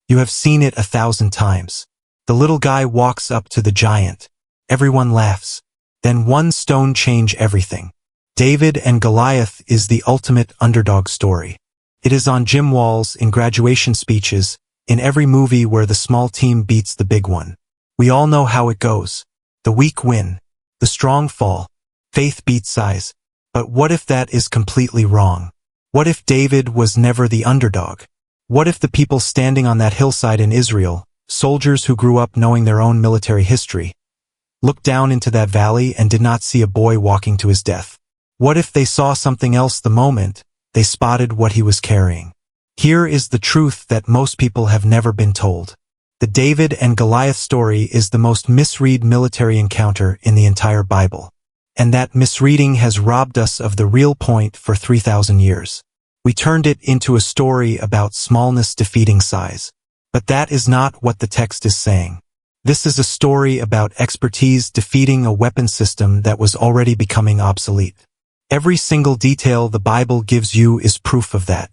You have seen it 1,000 times. The little guy walks up to the giant. Everyone laughs. Then one stone changes everything. David and Goliath is the ultimate underdog story. It is on gym walls, in graduation speeches, in every movie where the small team beats the big one. We all know how it goes. The weak win. The strong fall. Faith beats size. But what if that is completely wrong? What if David was never the underdog? What if the people standing on that hillside in Israel, soldiers who grew up knowing their own military history, looked down into that valley and did not see a boy walking to his death? What if they saw something else the moment they spotted what he was carrying? Here is the truth that most people have never been told. The David and Goliath story is the most misread military encounter in the entire Bible. And that misreading has robbed us of the real point for 3,000 years. We turned it into a story about smallness defeating size. But that is not what the text is saying. This is a story about expertise defeating a weapon system that was already becoming obsolete. Every single detail the Bible gives you is proof of that.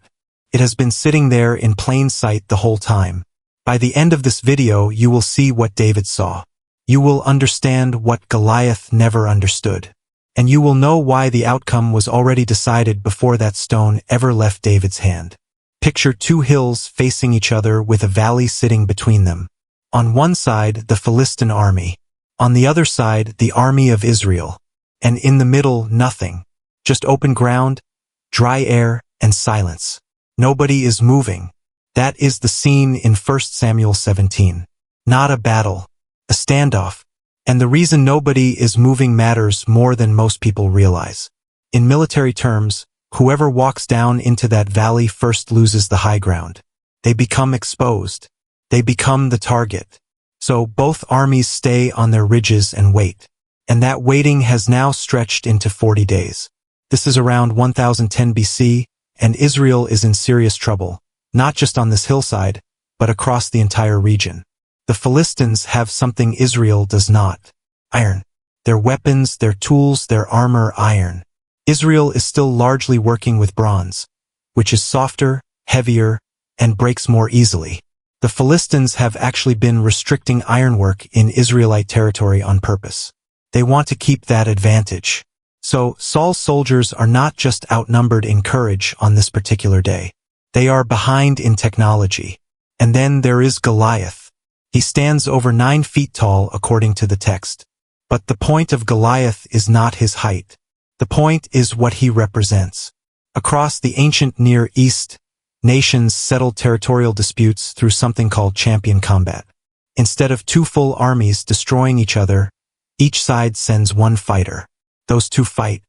It has been sitting there in plain sight the whole time. By the end of this video, you will see what David saw. You will understand what Goliath never understood. And you will know why the outcome was already decided before that stone ever left David's hand. Picture two hills facing each other with a valley sitting between them. On one side, the Philistine army. On the other side, the army of Israel. And in the middle, nothing. Just open ground, dry air, and silence. Nobody is moving. That is the scene in 1 Samuel 17. Not a battle. A standoff. And the reason nobody is moving matters more than most people realize. In military terms, whoever walks down into that valley first loses the high ground. They become exposed. They become the target. So both armies stay on their ridges and wait. And that waiting has now stretched into 40 days. This is around 1010 BC, and Israel is in serious trouble, not just on this hillside, but across the entire region. The Philistines have something Israel does not. Iron. Their weapons, their tools, their armor, iron. Israel is still largely working with bronze, which is softer, heavier, and breaks more easily. The Philistines have actually been restricting ironwork in Israelite territory on purpose. They want to keep that advantage. So Saul's soldiers are not just outnumbered in courage on this particular day. They are behind in technology. And then there is Goliath. He stands over 9 feet tall according to the text. But the point of Goliath is not his height. The point is what he represents. Across the ancient Near East, nations settled territorial disputes through something called champion combat. Instead of 2 full armies destroying each other, each side sends 1 fighter. Those 2 fight.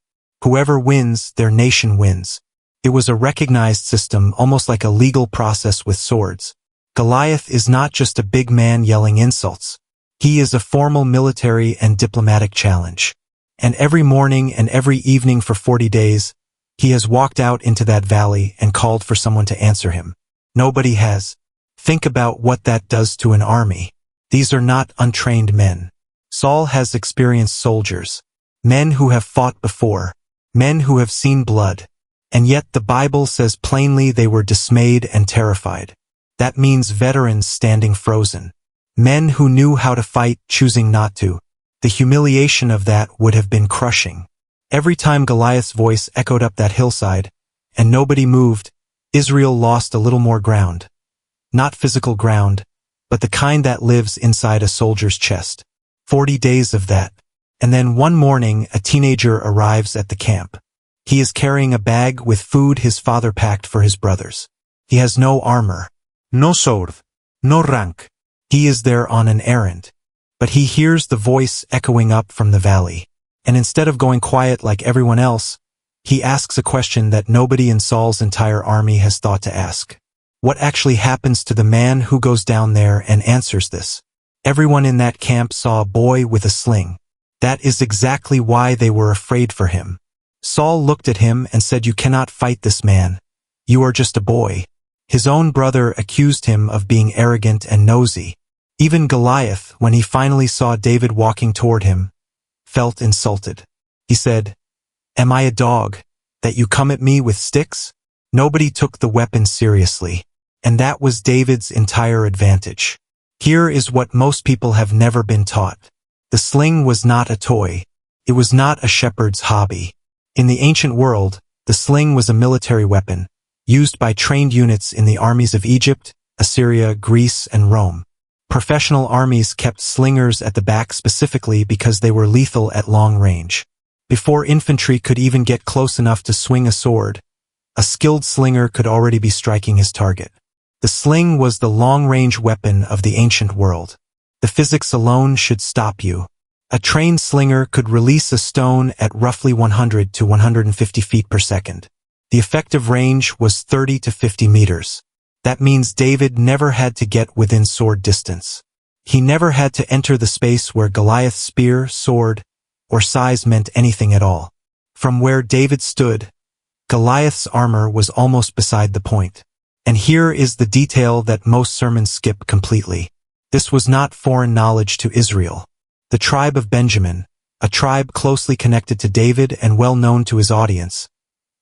Whoever wins, their nation wins. It was a recognized system, almost like a legal process with swords. Goliath is not just a big man yelling insults. He is a formal military and diplomatic challenge. And every morning and every evening for 40 days, he has walked out into that valley and called for someone to answer him. Nobody has. Think about what that does to an army. These are not untrained men. Saul has experienced soldiers. Men who have fought before. Men who have seen blood. And yet the Bible says plainly they were dismayed and terrified. That means veterans standing frozen. Men who knew how to fight, choosing not to. The humiliation of that would have been crushing. Every time Goliath's voice echoed up that hillside, and nobody moved, Israel lost a little more ground. Not physical ground, but the kind that lives inside a soldier's chest. 40 days of that. And then one morning, a teenager arrives at the camp. He is carrying a bag with food his father packed for his brothers. He has no armor. No sword, no rank. He is there on an errand. But he hears the voice echoing up from the valley. And instead of going quiet like everyone else, he asks a question that nobody in Saul's entire army has thought to ask. What actually happens to the man who goes down there and answers this? Everyone in that camp saw a boy with a sling. That is exactly why they were afraid for him. Saul looked at him and said, "You cannot fight this man. You are just a boy." His own brother accused him of being arrogant and nosy. Even Goliath, when he finally saw David walking toward him, felt insulted. He said, "Am I a dog, that you come at me with sticks?" Nobody took the weapon seriously. And that was David's entire advantage. Here is what most people have never been taught. The sling was not a toy. It was not a shepherd's hobby. In the ancient world, the sling was a military weapon, used by trained units in the armies of Egypt, Assyria, Greece, and Rome. Professional armies kept slingers at the back specifically because they were lethal at long range. Before infantry could even get close enough to swing a sword, a skilled slinger could already be striking his target. The sling was the long-range weapon of the ancient world. The physics alone should stop you. A trained slinger could release a stone at roughly 100 to 150 feet per second. The effective range was 30 to 50 meters. That means David never had to get within sword distance. He never had to enter the space where Goliath's spear, sword, or size meant anything at all. From where David stood, Goliath's armor was almost beside the point. And here is the detail that most sermons skip completely. This was not foreign knowledge to Israel. The tribe of Benjamin, a tribe closely connected to David and well known to his audience,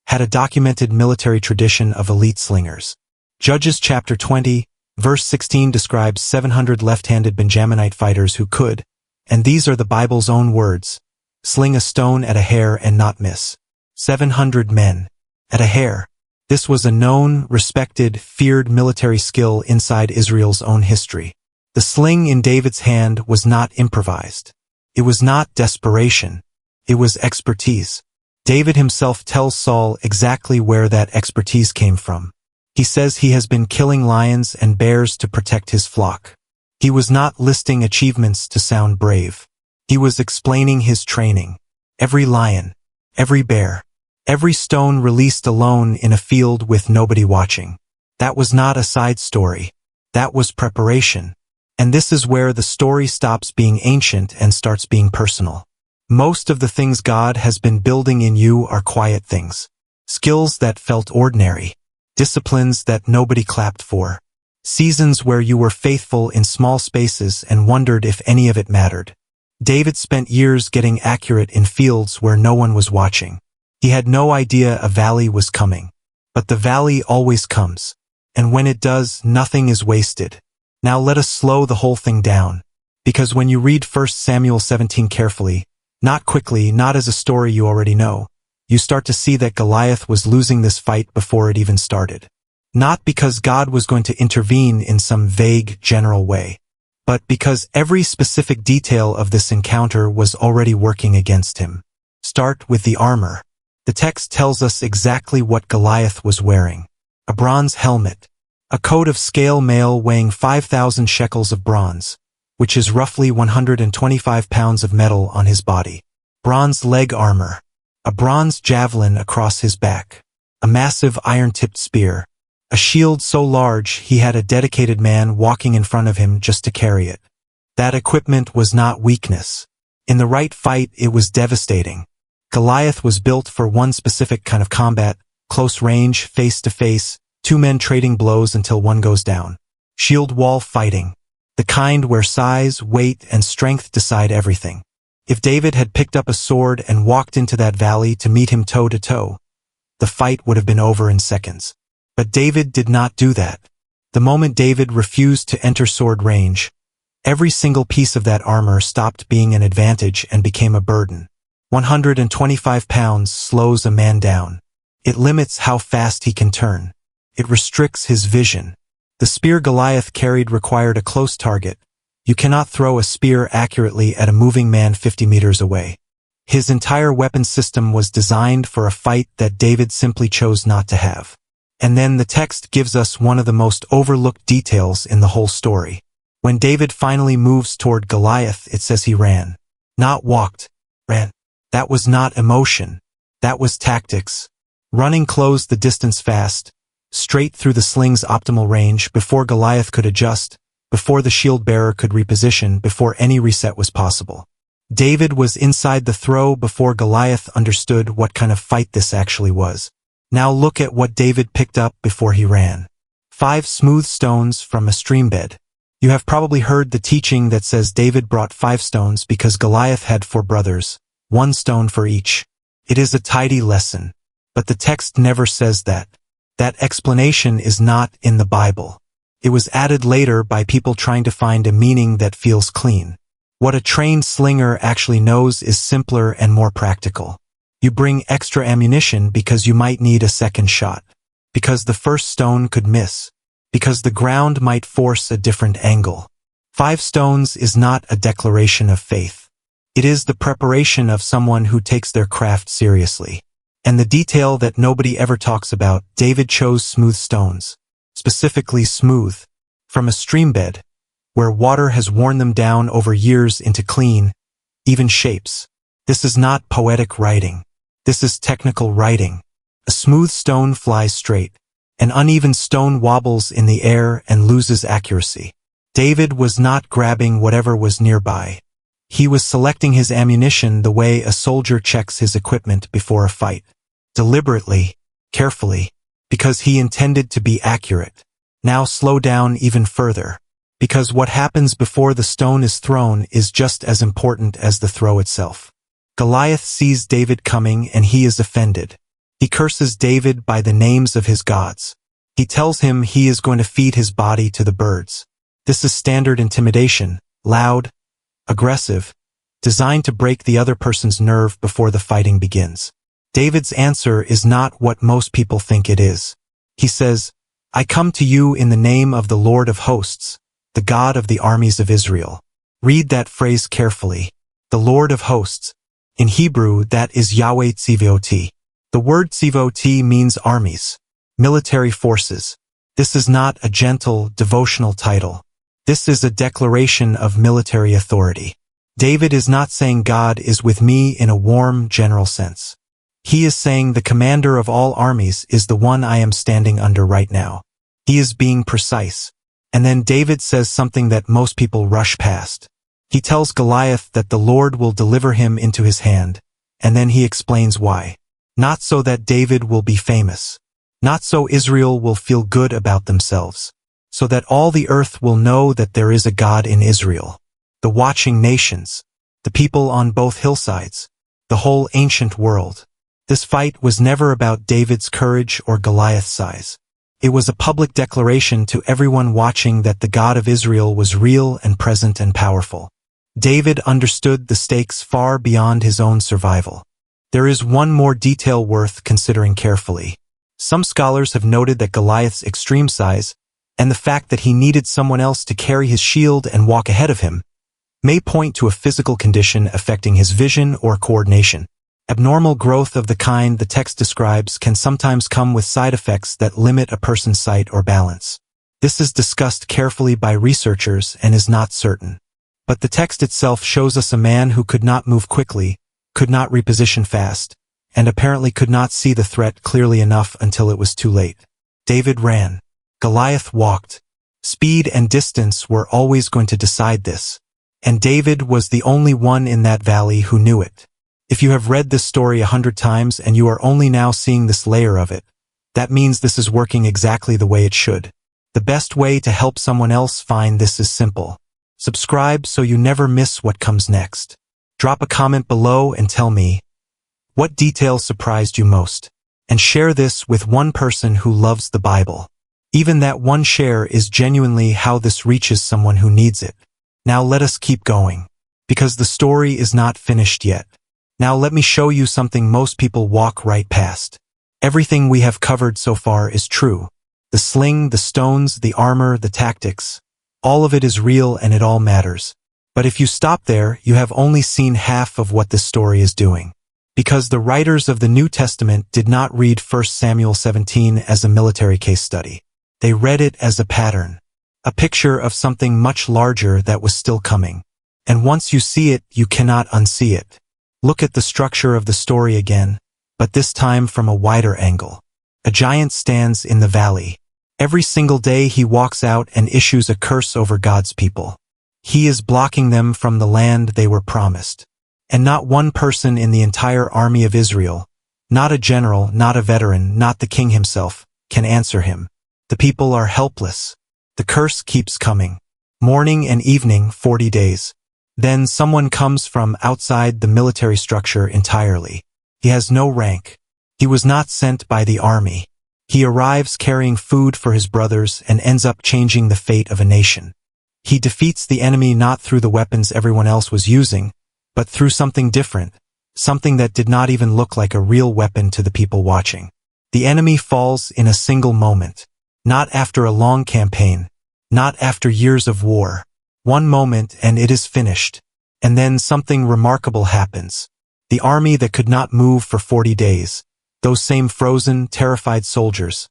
had a documented military tradition of elite slingers. Judges chapter 20, verse 16 describes 700 left-handed Benjaminite fighters who could, and these are the Bible's own words, sling a stone at a hair and not miss. 700 men. At a hair. This was a known, respected, feared military skill inside Israel's own history. The sling in David's hand was not improvised. It was not desperation. It was expertise. David himself tells Saul exactly where that expertise came from. He says he has been killing lions and bears to protect his flock. He was not listing achievements to sound brave. He was explaining his training. Every lion, every bear, every stone released alone in a field with nobody watching. That was not a side story. That was preparation. And this is where the story stops being ancient and starts being personal. Most of the things God has been building in you are quiet things. Skills that felt ordinary. Disciplines that nobody clapped for. Seasons where you were faithful in small spaces and wondered if any of it mattered. David spent years getting accurate in fields where no one was watching. He had no idea a valley was coming. But the valley always comes. And when it does, nothing is wasted. Now let us slow the whole thing down. Because when you read 1 Samuel 17 carefully, not quickly, not as a story you already know, you start to see that Goliath was losing this fight before it even started. Not because God was going to intervene in some vague, general way, but because every specific detail of this encounter was already working against him. Start with the armor. The text tells us exactly what Goliath was wearing. A bronze helmet. A coat of scale mail weighing 5,000 shekels of bronze, which is roughly 125 pounds of metal on his body. Bronze leg armor. A bronze javelin across his back. A massive iron-tipped spear. A shield so large he had a dedicated man walking in front of him just to carry it. That equipment was not weakness. In the right fight, it was devastating. Goliath was built for one specific kind of combat, close range, face-to-face, two men trading blows until one goes down. Shield wall fighting. The kind where size, weight, and strength decide everything. If David had picked up a sword and walked into that valley to meet him toe-to-toe, the fight would have been over in seconds. But David did not do that. The moment David refused to enter sword range, every single piece of that armor stopped being an advantage and became a burden. 125 pounds slows a man down. It limits how fast he can turn. It restricts his vision. The spear Goliath carried required a close target. You cannot throw a spear accurately at a moving man 50 meters away. His entire weapon system was designed for a fight that David simply chose not to have. And then the text gives us one of the most overlooked details in the whole story. When David finally moves toward Goliath, it says he ran. Not walked. Ran. That was not emotion. That was tactics. Running closed the distance fast, straight through the sling's optimal range before Goliath could adjust, before the shield bearer could reposition, before any reset was possible. David was inside the throw before Goliath understood what kind of fight this actually was. Now look at what David picked up before he ran. 5 smooth stones from a stream bed. You have probably heard the teaching that says David brought 5 stones because Goliath had 4 brothers, 1 stone for each. It is a tidy lesson. But the text never says that. That explanation is not in the Bible. It was added later by people trying to find a meaning that feels clean. What a trained slinger actually knows is simpler and more practical. You bring extra ammunition because you might need a second shot, because the first stone could miss, because the ground might force a different angle. 5 stones is not a declaration of faith. It is the preparation of someone who takes their craft seriously. And the detail that nobody ever talks about, David chose smooth stones, specifically smooth, from a streambed, where water has worn them down over years into clean, even shapes. This is not poetic writing. This is technical writing. A smooth stone flies straight. An uneven stone wobbles in the air and loses accuracy. David was not grabbing whatever was nearby. He was selecting his ammunition the way a soldier checks his equipment before a fight. Deliberately, carefully, because he intended to be accurate. Now slow down even further, because what happens before the stone is thrown is just as important as the throw itself. Goliath sees David coming and he is offended. He curses David by the names of his gods. He tells him he is going to feed his body to the birds. This is standard intimidation, loud, aggressive, designed to break the other person's nerve before the fighting begins. David's answer is not what most people think it is. He says, "I come to you in the name of the Lord of hosts, the God of the armies of Israel." Read that phrase carefully. The Lord of hosts. In Hebrew, that is Yahweh Tzivot. The word Tzivot means armies, military forces. This is not a gentle, devotional title. This is a declaration of military authority. David is not saying God is with me in a warm, general sense. He is saying the commander of all armies is the one I am standing under right now. He is being precise. And then David says something that most people rush past. He tells Goliath that the Lord will deliver him into his hand, and then he explains why. Not so that David will be famous. Not so Israel will feel good about themselves. So that all the earth will know that there is a God in Israel. The watching nations. The people on both hillsides. The whole ancient world. This fight was never about David's courage or Goliath's size. It was a public declaration to everyone watching that the God of Israel was real and present and powerful. David understood the stakes far beyond his own survival. There is one more detail worth considering carefully. Some scholars have noted that Goliath's extreme size, and the fact that he needed someone else to carry his shield and walk ahead of him, may point to a physical condition affecting his vision or coordination. Abnormal growth of the kind the text describes can sometimes come with side effects that limit a person's sight or balance. This is discussed carefully by researchers and is not certain. But the text itself shows us a man who could not move quickly, could not reposition fast, and apparently could not see the threat clearly enough until it was too late. David ran. Goliath walked. Speed and distance were always going to decide this. And David was the only one in that valley who knew it. If you have read this story 100 times and you are only now seeing this layer of it, that means this is working exactly the way it should. The best way to help someone else find this is simple. Subscribe so you never miss what comes next. Drop a comment below and tell me, what detail surprised you most? And share this with one person who loves the Bible. Even that one share is genuinely how this reaches someone who needs it. Now let us keep going. Because the story is not finished yet. Now let me show you something most people walk right past. Everything we have covered so far is true. The sling, the stones, the armor, the tactics. All of it is real and it all matters. But if you stop there, you have only seen half of what this story is doing. Because the writers of the New Testament did not read 1 Samuel 17 as a military case study. They read it as a pattern. A picture of something much larger that was still coming. And once you see it, you cannot unsee it. Look at the structure of the story again, but this time from a wider angle. A giant stands in the valley. Every single day he walks out and issues a curse over God's people. He is blocking them from the land they were promised. And not one person in the entire army of Israel, not a general, not a veteran, not the king himself, can answer him. The people are helpless. The curse keeps coming. Morning and evening, 40 days. Then someone comes from outside the military structure entirely. He has no rank. He was not sent by the army. He arrives carrying food for his brothers and ends up changing the fate of a nation. He defeats the enemy not through the weapons everyone else was using, but through something different, something that did not even look like a real weapon to the people watching. The enemy falls in a single moment, not after a long campaign, not after years of war. One moment and it is finished. And then something remarkable happens. The army that could not move for 40 days, those same frozen, terrified soldiers,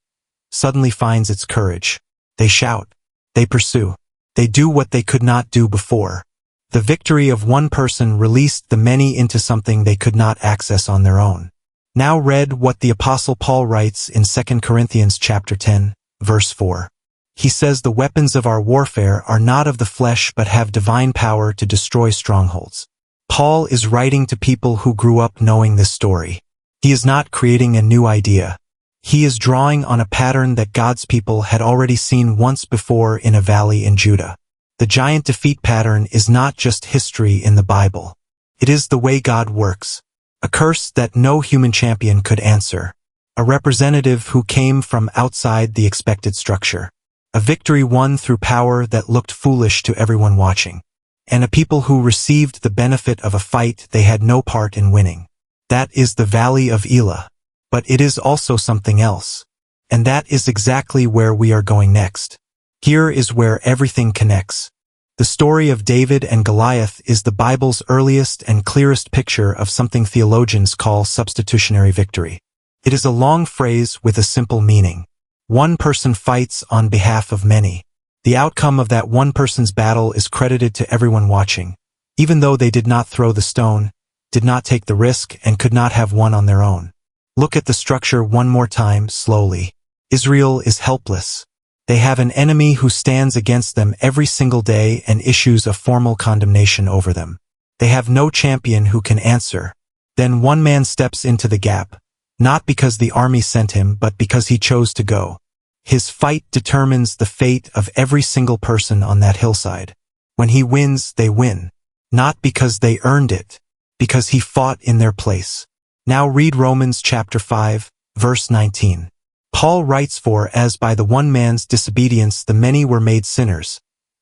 suddenly finds its courage. They shout. They pursue. They do what they could not do before. The victory of one person released the many into something they could not access on their own. Now read what the Apostle Paul writes in 2 Corinthians chapter 10, verse 4. He says the weapons of our warfare are not of the flesh but have divine power to destroy strongholds. Paul is writing to people who grew up knowing this story. He is not creating a new idea. He is drawing on a pattern that God's people had already seen once before in a valley in Judah. The giant defeat pattern is not just history in the Bible. It is the way God works. A curse that no human champion could answer. A representative who came from outside the expected structure. A victory won through power that looked foolish to everyone watching. And a people who received the benefit of a fight they had no part in winning. That is the Valley of Elah. But it is also something else. And that is exactly where we are going next. Here is where everything connects. The story of David and Goliath is the Bible's earliest and clearest picture of something theologians call substitutionary victory. It is a long phrase with a simple meaning. One person fights on behalf of many. The outcome of that one person's battle is credited to everyone watching, even though they did not throw the stone, did not take the risk, and could not have won on their own. Look at the structure one more time, slowly. Israel is helpless. They have an enemy who stands against them every single day and issues a formal condemnation over them. They have no champion who can answer. Then one man steps into the gap, not because the army sent him but because he chose to go. His fight determines the fate of every single person on that hillside. When he wins, they win. Not because they earned it, because he fought in their place. Now read Romans chapter 5, verse 19. Paul writes, for as by the one man's disobedience the many were made sinners,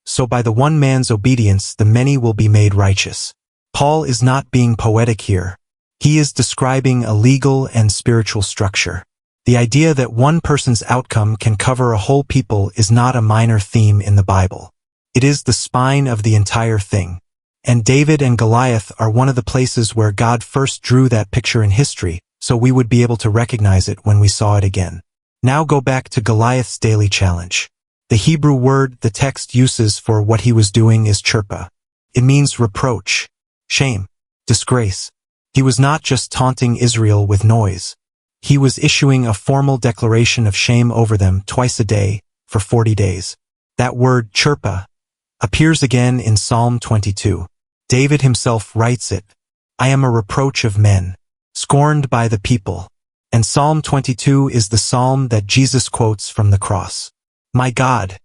so by the one man's obedience the many will be made righteous. Paul is not being poetic here. He is describing a legal and spiritual structure. The idea that one person's outcome can cover a whole people is not a minor theme in the Bible. It is the spine of the entire thing. And David and Goliath are one of the places where God first drew that picture in history, so we would be able to recognize it when we saw it again. Now go back to Goliath's daily challenge. The Hebrew word the text uses for what he was doing is chirpa. It means reproach, shame, disgrace. He was not just taunting Israel with noise. He was issuing a formal declaration of shame over them twice a day for 40 days. That word chirpa appears again in Psalm 22. David himself writes it. I am a reproach of men, scorned by the people. And Psalm 22 is the psalm that Jesus quotes from the cross. My God,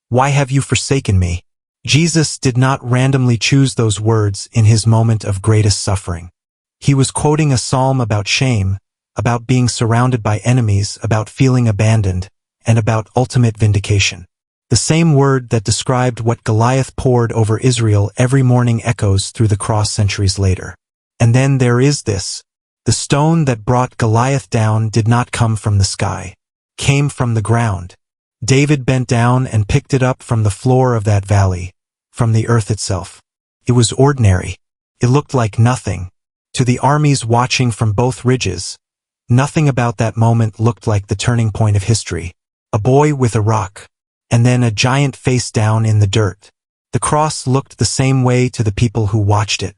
why have you forsaken me? Jesus did not randomly choose those words in his moment of greatest suffering. He was quoting a psalm about shame, about being surrounded by enemies, about feeling abandoned, and about ultimate vindication. The same word that described what Goliath poured over Israel every morning echoes through the cross centuries later. And then there is this. The stone that brought Goliath down did not come from the sky. Came from the ground. David bent down and picked it up from the floor of that valley, from the earth itself. It was ordinary. It looked like nothing. To the armies watching from both ridges, nothing about that moment looked like the turning point of history. A boy with a rock, and then a giant face down in the dirt. The cross looked the same way to the people who watched it.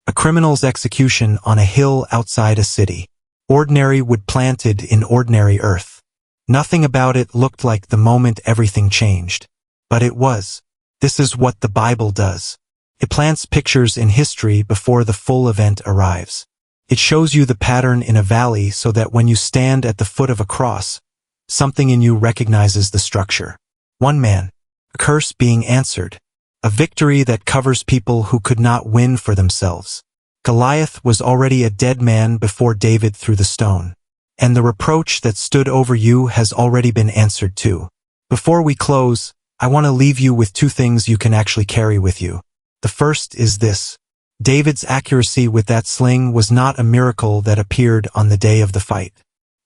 A criminal's execution on a hill outside a city. Ordinary wood planted in ordinary earth. Nothing about it looked like the moment everything changed. But it was. This is what the Bible does. It plants pictures in history before the full event arrives. It shows you the pattern in a valley so that when you stand at the foot of a cross, something in you recognizes the structure. One man, a curse being answered, a victory that covers people who could not win for themselves. Goliath was already a dead man before David threw the stone. and the reproach that stood over you has already been answered too. Before we close, I want to leave you with two things you can actually carry with you. The first is this. David's accuracy with that sling was not a miracle that appeared on the day of the fight.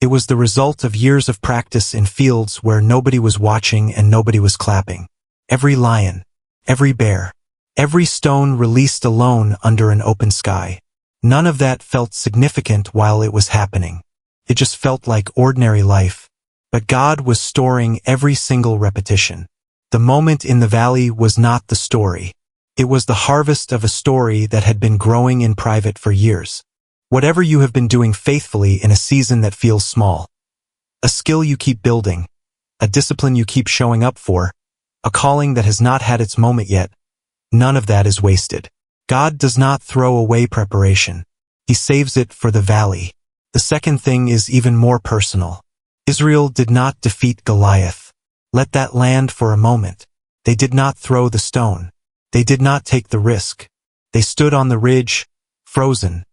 It was the result of years of practice in fields where nobody was watching and nobody was clapping. Every lion, every bear, every stone released alone under an open sky. None of that felt significant while it was happening. It just felt like ordinary life. But God was storing every single repetition. The moment in the valley was not the story. It was the harvest of a story that had been growing in private for years. Whatever you have been doing faithfully in a season that feels small, a skill you keep building, a discipline you keep showing up for, a calling that has not had its moment yet, none of that is wasted. God does not throw away preparation. He saves it for the valley. The second thing is even more personal. Israel did not defeat Goliath. Let that land for a moment. They did not throw the stone. They did not take the risk. They stood on the ridge, frozen,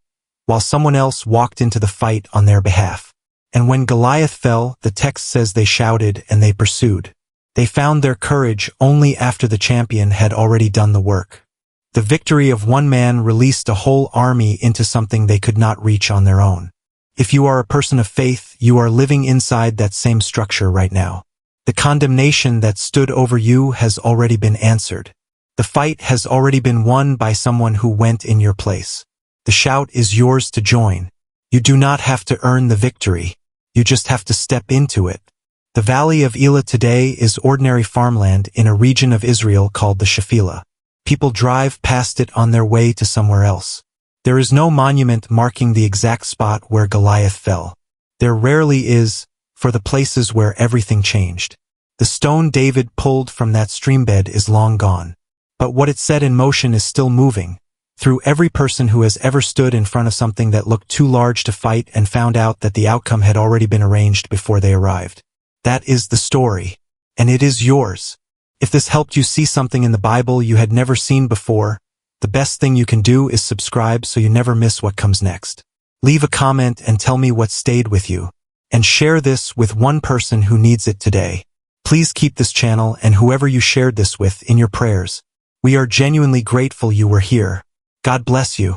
while someone else walked into the fight on their behalf. And when Goliath fell, the text says they shouted and they pursued. They found their courage only after the champion had already done the work. The victory of one man released a whole army into something they could not reach on their own. If you are a person of faith, you are living inside that same structure right now. The condemnation that stood over you has already been answered. The fight has already been won by someone who went in your place. The shout is yours to join. You do not have to earn the victory. You just have to step into it. The valley of Elah today is ordinary farmland in a region of Israel called the Shephelah. People drive past it on their way to somewhere else. There is no monument marking the exact spot where Goliath fell. There rarely is, for the places where everything changed. The stone David pulled from that streambed is long gone. But what it set in motion is still moving, through every person who has ever stood in front of something that looked too large to fight and found out that the outcome had already been arranged before they arrived. That is the story, and it is yours. If this helped you see something in the Bible you had never seen before, the best thing you can do is subscribe so you never miss what comes next. Leave a comment and tell me what stayed with you, and share this with one person who needs it today. Please keep this channel and whoever you shared this with in your prayers. We are genuinely grateful you were here. God bless you.